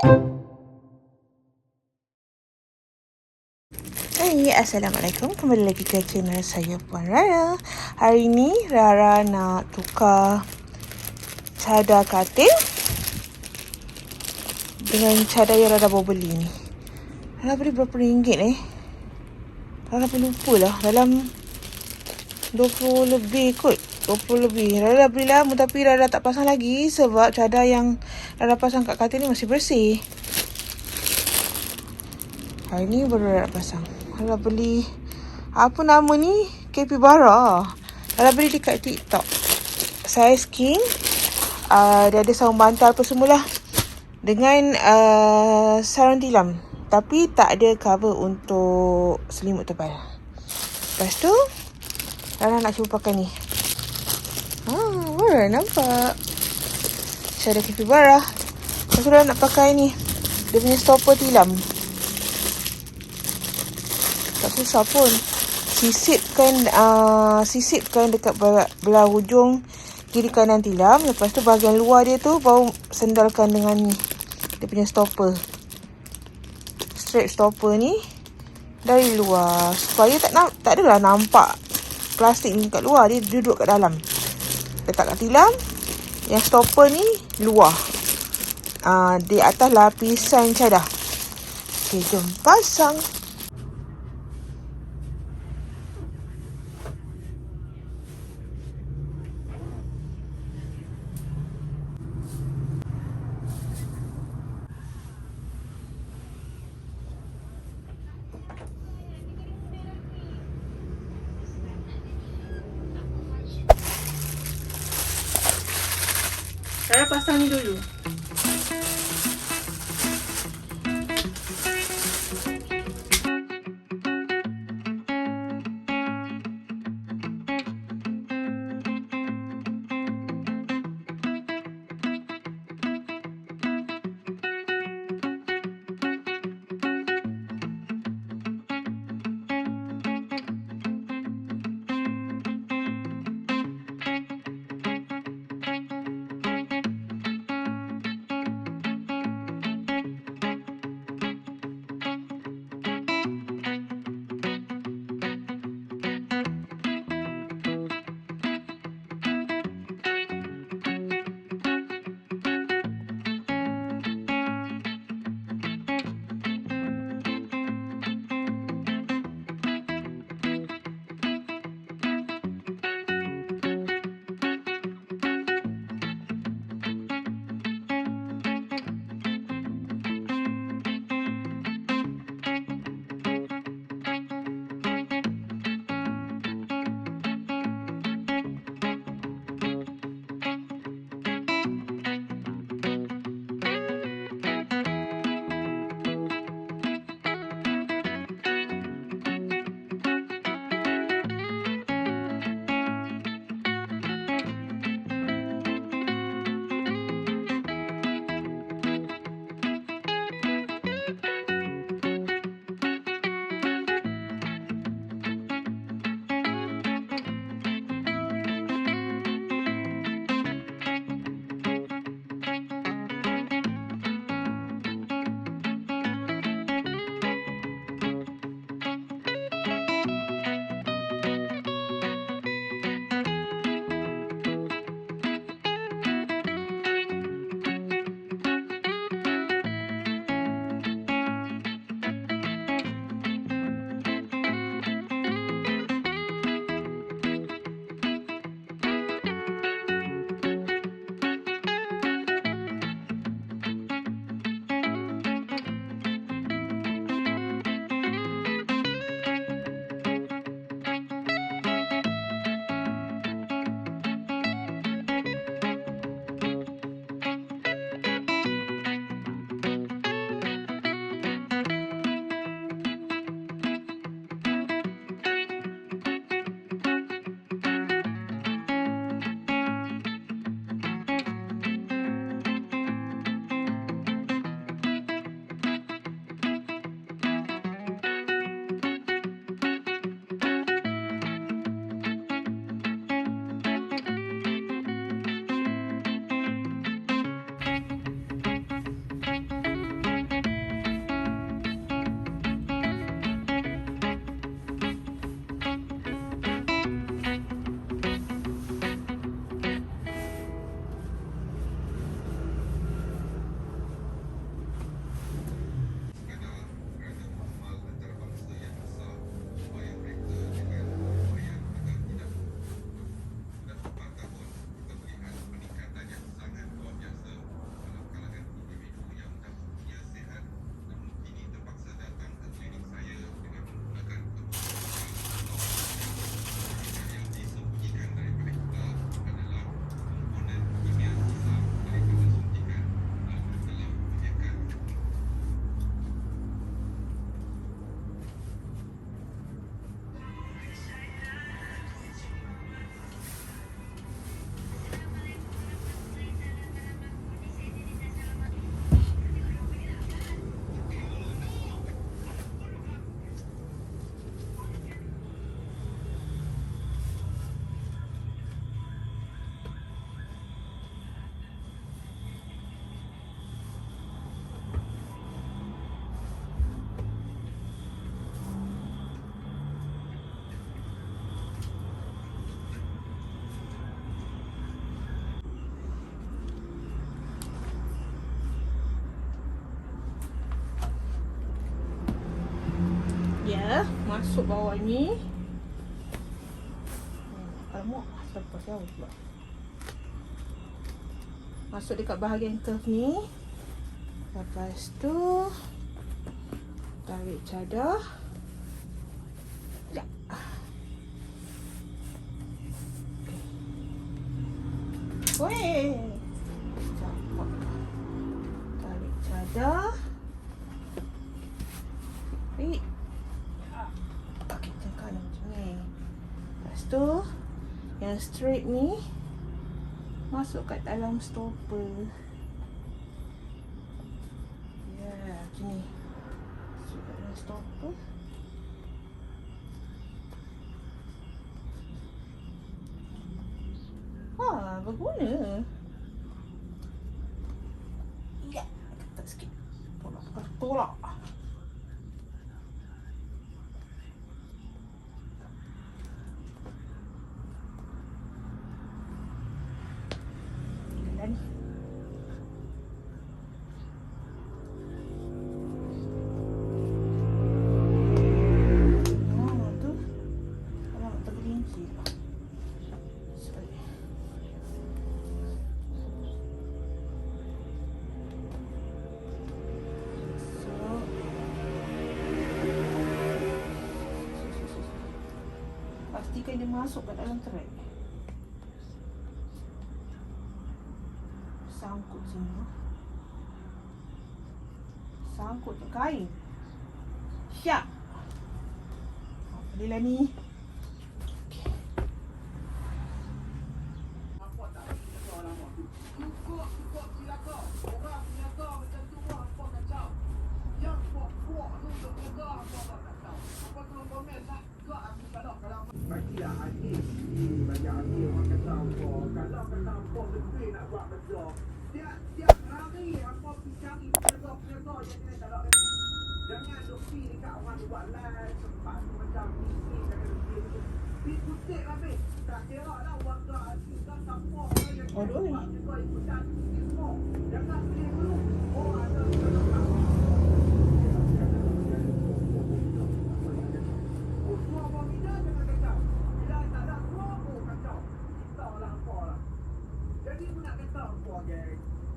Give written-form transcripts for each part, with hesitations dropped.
Hai, Assalamualaikum. Kembali lagi ke channel saya, Puan Rara. Hari ni Rara nak tukar cadar katil dengan cadar yang Rara bawa beli ni. Rara beli berapa ringgit Rara pun lupa lah. Dalam 20 lebih kot. 20 lebih. Rara beli lama tapi Rara tak pasang lagi sebab cadar yang Rara pasang kat katil ni masih bersih. Hari ni baru Rara pasang. Rara beli, apa nama ni? Capybara. Rara beli dekat TikTok. Saiz king. Dia ada sarung bantal apa semualah. Dengan sarung tilam. Tapi tak ada cover untuk selimut tebal. Lepas tu, Rara nak cuba pakai ni. Baru nampak. Saya ada Capybara. Lepas tu Rara nak pakai ni. Dia punya stopper tilam. Tak susah pun. Sisipkan dekat belah hujung kiri kanan tilam. Lepas tu bahagian luar dia tu baru sendalkan dengan ni. Dia punya stopper. Strap stopper ni dari luar. Supaya tak adalah nampak plastik ni kat luar. Dia duduk kat dalam. Letak kat tilam. Yang stopper ni luar. Di atas lapisan cadar. Okay, jom pasang. Saya pasang ni dulu. masuk bawah ni. Alamak, lepas jauh pula. Masuk dekat bahagian curve ni. Lepas tu tarik cadar. Ya. Weh. Cepat. Tarik cadar. Tarik. Okey, tengah macam ni. Lepas tu yang straight ni masuk kat dalam stopper. Ya, macam ni. Masuk kat dalam stopper. Berguna. Ya, ketat sikit. Tolak. Dan tu alamak tergelincir. Pastikan dia masuk kat dalam track. Sangkut sini. Sangkut tu kain. Siap. Bolehlah ni. Bagilah Aziz bagi Aziz orang kata apa. Kalau kata apa betul nak buat betul. Tiap hari apa pergi cari penegak-penegak yang kena tak ada. Jangan duk pergi dekat orang buat live sempat macam ni jangan pergi. Pergi kutip habis. Tak kira lah warga Aziz kan siapa yang buat juga ikutan semua. Jangan pergi dulu. Oh ada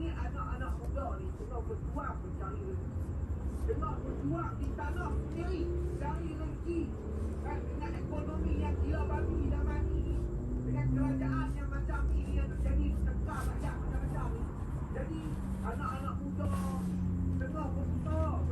ni anak-anak muda ni tengah berjuang mencari rezeki. Tengah berjuang di tanah sendiri cari rezeki. Kan dengan ekonomi yang gila babi zaman ni, dengan kerajaan yang macam ni yang terjadi tekan rakyat macam-macam ni. Jadi anak-anak muda tengah berjuang.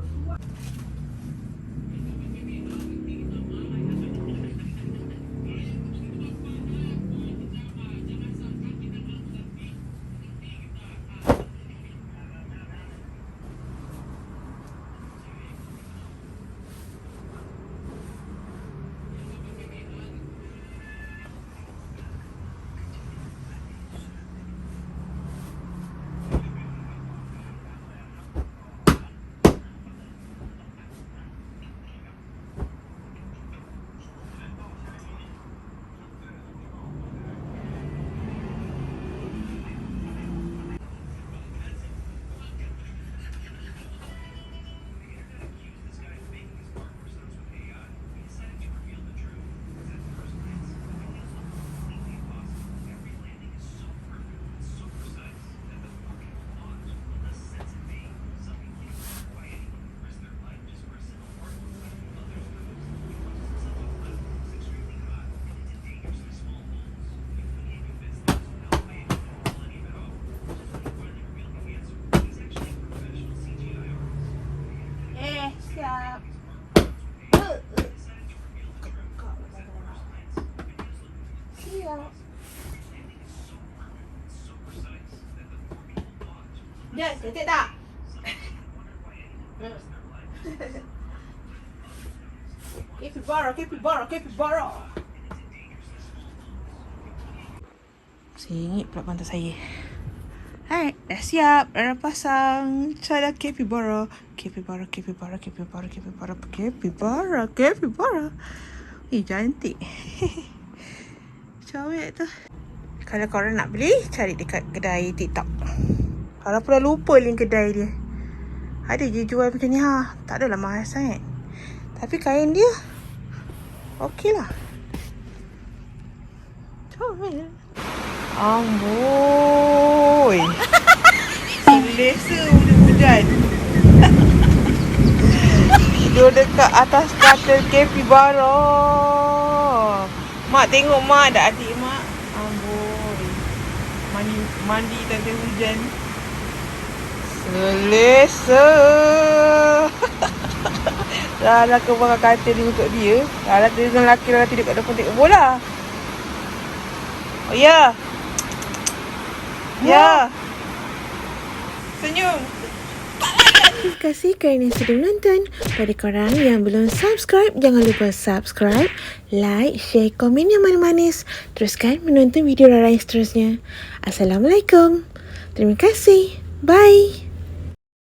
Siap. Siap. Ya, ketik tak? Capybara. Sengit pula pantai saya. Hai, dah siap. Dah pasang cadar capybara. Capybara. Cantik. Comel tu. Kalau korang nak beli, cari dekat kedai TikTok. Kalau pula lupa link kedai dia. Ada je jual macam ni ha. Tak adalah mahal sangat. Tapi kain dia Okey lah. Comel. Amboi. Selesa hujan-hujan. Tidur dekat atas katil capybara. Mak tengok mak ada adik mak. Amboi. Mandi tanda hujan. Selesa. Lara ke belakang katil ni untuk dia. Lara dengan lelaki Lara tidur kat depan tengok bola. Oh ya. Ya. Senyum. Terima kasih kerana sudah menonton. Pada korang yang belum subscribe, jangan lupa subscribe, like, share, komen yang manis-manis. Teruskan menonton video Rara yang seterusnya. Assalamualaikum. Terima kasih. Bye.